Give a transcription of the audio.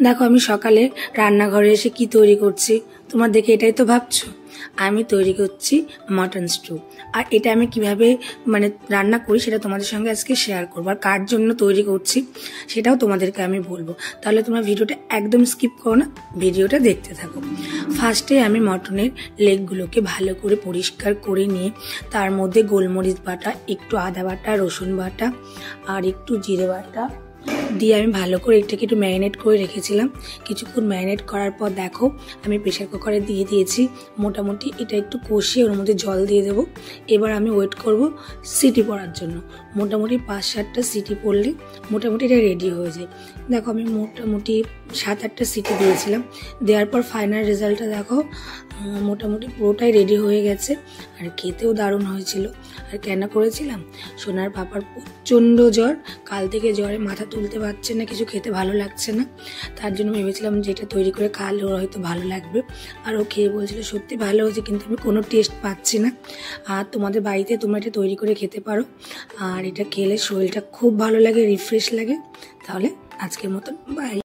দেখো আমি সকালে রান্নাঘরে এসে কি তৈরি করছি, তোমার দেখে এটাই তো ভাবছো। আমি তৈরি করছি মাটন স্টু। আর এটা আমি কিভাবে রান্না করি সেটা তোমাদের সঙ্গে আজকে শেয়ার করবো, আর কার জন্য তৈরি করছি সেটাও তোমাদেরকে আমি বলবো। তাহলে তোমরা ভিডিওটা একদম স্কিপ করো না, ভিডিওটা দেখতে থাকো। ফার্স্টে আমি মটনের লেগগুলোকে ভালো করে পরিষ্কার করে নিয়ে তার মধ্যে গোলমরিচ বাটা, একটু আদা বাটা, রসুন বাটা আর একটু জিরে বাটা দিয়ে আমি ভালো করে এটাকে একটু ম্যারিনেট করে রেখেছিলাম। কিছুক্ষণ ম্যারিনেট করার পর দেখো আমি প্রেশার কুকারে দিয়ে দিয়েছি। মোটামুটি এটা একটু কষিয়ে ওর মধ্যে জল দিয়ে দেবো। এবার আমি ওয়েট করব সিটি পড়ার জন্য। মোটামুটি 5-7টা সিটি পড়লে মোটামুটি এটা রেডি হয়ে যায়। দেখো আমি মোটামুটি 7-8টা সিটি দিয়েছিলাম। দেওয়ার পর ফাইনাল রেজাল্টটা দেখো, মোটামুটি পুরোটাই রেডি হয়ে গেছে। আর খেতেও দারুণ হয়েছিল। আর কেন করেছিলাম, সোনার পাপার প্রচণ্ড জ্বর, কাল থেকে জ্বরে মাথা তুলতে পারছে না, কিছু খেতে ভালো লাগছে না। তার জন্য ভেবেছিলাম যে এটা তৈরি করে খাওয়ালে ওর হয়তো ভালো লাগবে। আর ও খেয়ে বলছিল সত্যি ভালো হয়েছে, কিন্তু আমি কোনো টেস্ট পাচ্ছি না। আর তোমাদের বাড়িতে তোমরা এটা তৈরি করে খেতে পারো। আর এটা খেলে শরীরটা খুব ভালো লাগে, রিফ্রেশ লাগে। তাহলে আজকের মতন বাই।